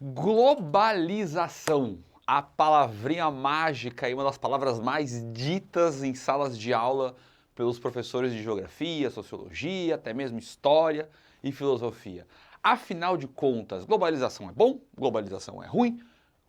Globalização, a palavrinha mágica e uma das palavras mais ditas em salas de aula pelos professores de geografia, sociologia, até mesmo história e filosofia. Afinal de contas, globalização é bom? Globalização é ruim?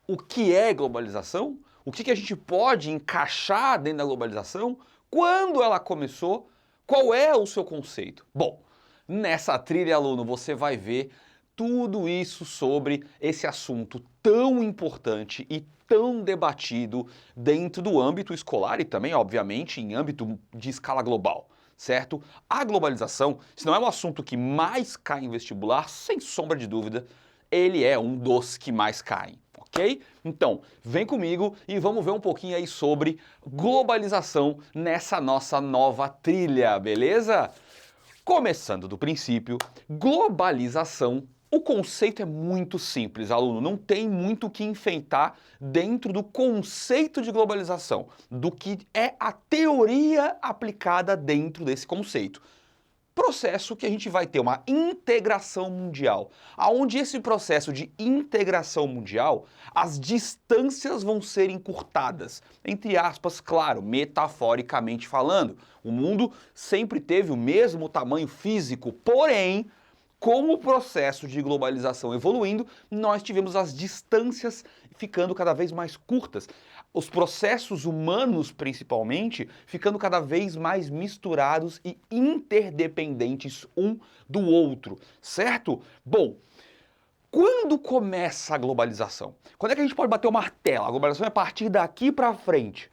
O que é globalização? O que a gente pode encaixar dentro da globalização? Quando ela começou? Qual é o seu conceito? Bom, nessa trilha, aluno, você vai ver tudo isso sobre esse assunto tão importante e tão debatido dentro do âmbito escolar e também, obviamente, em âmbito de escala global, certo? A globalização, se não é o assunto que mais cai em vestibular, sem sombra de dúvida, ele é um dos que mais caem, ok? Então, vem comigo e vamos ver um pouquinho aí sobre globalização nessa nossa nova trilha, beleza? Começando do princípio, globalização, o conceito é muito simples, aluno, não tem muito o que enfeitar dentro do conceito de globalização, do que é a teoria aplicada dentro desse conceito. Processo que a gente vai ter uma integração mundial, aonde esse processo de integração mundial, as distâncias vão ser encurtadas, entre aspas, claro, metaforicamente falando. O mundo sempre teve o mesmo tamanho físico, porém, com o processo de globalização evoluindo, nós tivemos as distâncias ficando cada vez mais curtas. Os processos humanos, principalmente, ficando cada vez mais misturados e interdependentes um do outro, certo? Bom, quando começa a globalização? Quando é que a gente pode bater o martelo? A globalização é a partir daqui para frente.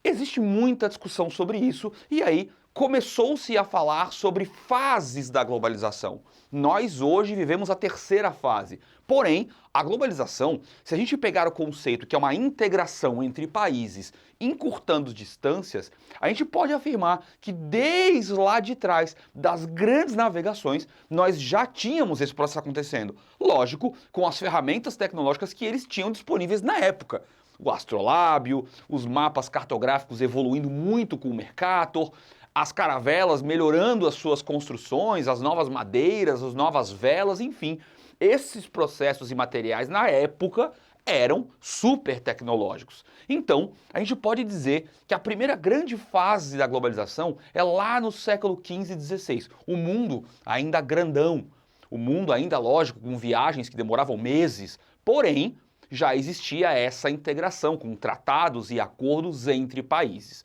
Existe muita discussão sobre isso e aí começou-se a falar sobre fases da globalização. Nós hoje vivemos a terceira fase. Porém, a globalização, se a gente pegar o conceito que é uma integração entre países, encurtando distâncias, a gente pode afirmar que desde lá de trás, das grandes navegações, nós já tínhamos esse processo acontecendo. Lógico, com as ferramentas tecnológicas que eles tinham disponíveis na época. O astrolábio, os mapas cartográficos evoluindo muito com o Mercator, as caravelas melhorando as suas construções, as novas madeiras, as novas velas, enfim. Esses processos e materiais na época eram super tecnológicos. Então, a gente pode dizer que a primeira grande fase da globalização é lá no século XV e XVI. O mundo ainda grandão, o mundo ainda, lógico, com viagens que demoravam meses, porém, já existia essa integração com tratados e acordos entre países.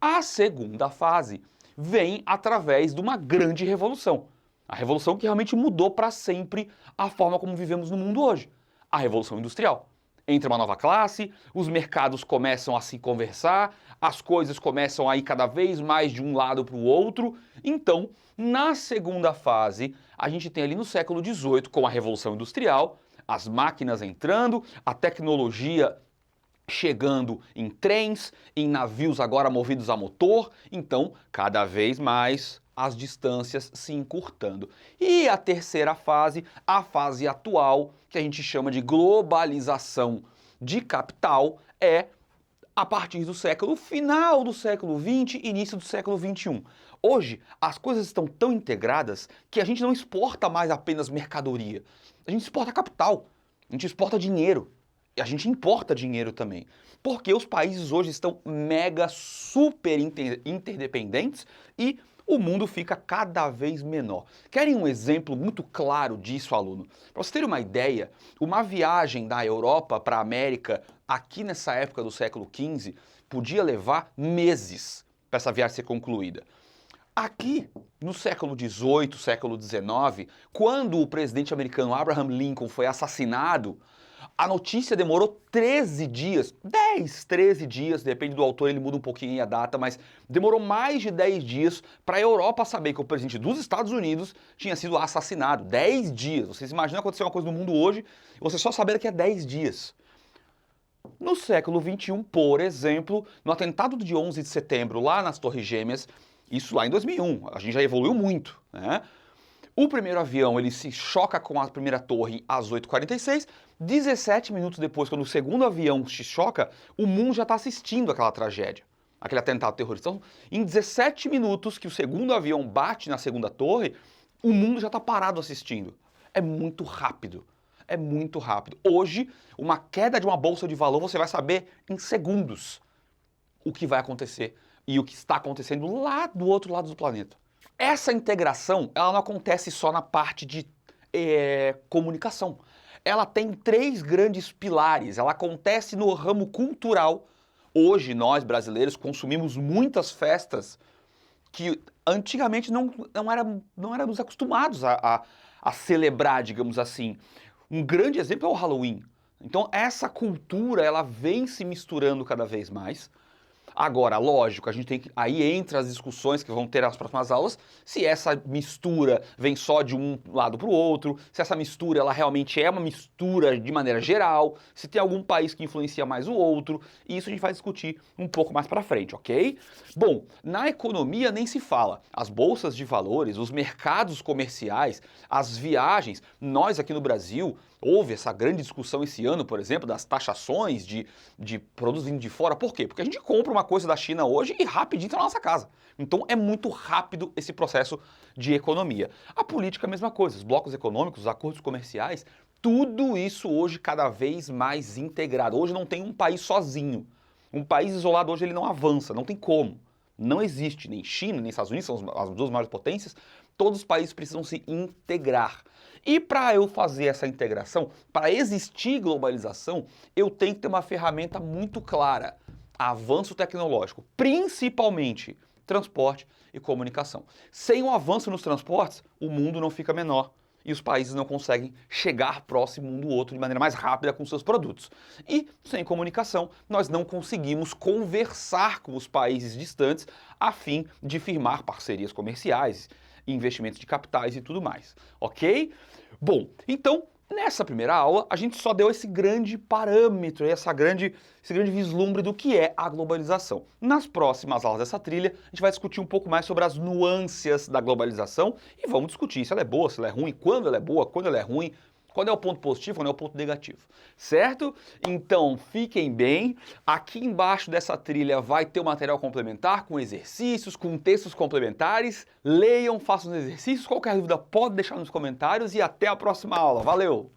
A segunda fase vem através de uma grande revolução. A revolução que realmente mudou para sempre a forma como vivemos no mundo hoje. A Revolução Industrial. Entra uma nova classe, os mercados começam a se conversar, as coisas começam a ir cada vez mais de um lado para o outro. Então, na segunda fase, a gente tem ali no século XVIII, com a Revolução Industrial, as máquinas entrando, a tecnologia chegando em trens, em navios agora movidos a motor, então cada vez mais as distâncias se encurtando. E a terceira fase, a fase atual, que a gente chama de globalização de capital, é a partir do final do século XX, início do século XXI. Hoje, as coisas estão tão integradas que a gente não exporta mais apenas mercadoria. A gente exporta capital, a gente exporta dinheiro. E a gente importa dinheiro também. Porque os países hoje estão mega, super interdependentes e o mundo fica cada vez menor. Querem um exemplo muito claro disso, aluno? Para você ter uma ideia, uma viagem da Europa para a América, aqui nessa época do século XV, podia levar meses para essa viagem ser concluída. Aqui, no século XVIII, século XIX, quando o presidente americano Abraham Lincoln foi assassinado, a notícia demorou 13 dias, 10, 13 dias, depende do autor, ele muda um pouquinho a data, mas demorou mais de 10 dias para a Europa saber que o presidente dos Estados Unidos tinha sido assassinado. 10 dias. Vocês imaginam acontecer uma coisa no mundo hoje e você só saber daqui a 10 dias. No século XXI, por exemplo, no atentado de 11 de setembro, lá nas Torres Gêmeas, isso lá em 2001, a gente já evoluiu muito, né? O primeiro avião ele se choca com a primeira torre às 8h46, 17 minutos depois, quando o segundo avião se choca, o mundo já está assistindo aquela tragédia, aquele atentado terrorista. Então, em 17 minutos que o segundo avião bate na segunda torre, o mundo já está parado assistindo. É muito rápido. é muito rápido. Hoje, uma queda de uma bolsa de valor, você vai saber em segundos o que vai acontecer e o que está acontecendo lá do outro lado do planeta. Essa integração, ela não acontece só na parte de comunicação. Ela tem 3 grandes pilares. Ela acontece no ramo cultural. Hoje, nós brasileiros consumimos muitas festas que antigamente não éramos acostumados a celebrar, digamos assim. Um grande exemplo é o Halloween. Então, essa cultura, ela vem se misturando cada vez mais. Agora, lógico, a gente tem que. Aí entra as discussões que vão ter nas próximas aulas, se essa mistura vem só de um lado para o outro, se essa mistura ela realmente é uma mistura de maneira geral, se tem algum país que influencia mais o outro, e isso a gente vai discutir um pouco mais para frente, ok? Bom, na economia nem se fala. As bolsas de valores, os mercados comerciais, as viagens, nós aqui no Brasil. Houve essa grande discussão esse ano, por exemplo, das taxações de produtos vindo de fora. Por quê? Porque a gente compra uma coisa da China hoje e rapidinho está na nossa casa. Então é muito rápido esse processo de economia. A política é a mesma coisa, os blocos econômicos, os acordos comerciais, tudo isso hoje cada vez mais integrado. Hoje não tem um país sozinho. Um país isolado hoje ele não avança, não tem como. Não existe, nem China, nem Estados Unidos, são as 2 maiores potências, todos os países precisam se integrar. E para eu fazer essa integração, para existir globalização, eu tenho que ter uma ferramenta muito clara. Avanço tecnológico, principalmente transporte e comunicação. Sem o avanço nos transportes, o mundo não fica menor e os países não conseguem chegar próximo um do outro de maneira mais rápida com seus produtos. E sem comunicação, nós não conseguimos conversar com os países distantes a fim de firmar parcerias comerciais, investimentos de capitais e tudo mais, ok? Bom, então, nessa primeira aula, a gente só deu esse grande parâmetro, esse grande vislumbre do que é a globalização. Nas próximas aulas dessa trilha, a gente vai discutir um pouco mais sobre as nuances da globalização e vamos discutir se ela é boa, se ela é ruim, quando ela é boa, quando ela é ruim, quando é o ponto positivo, quando é o ponto negativo, certo? Então, fiquem bem. Aqui embaixo dessa trilha vai ter o material complementar com exercícios, com textos complementares. Leiam, façam os exercícios. Qualquer dúvida pode deixar nos comentários e até a próxima aula. Valeu!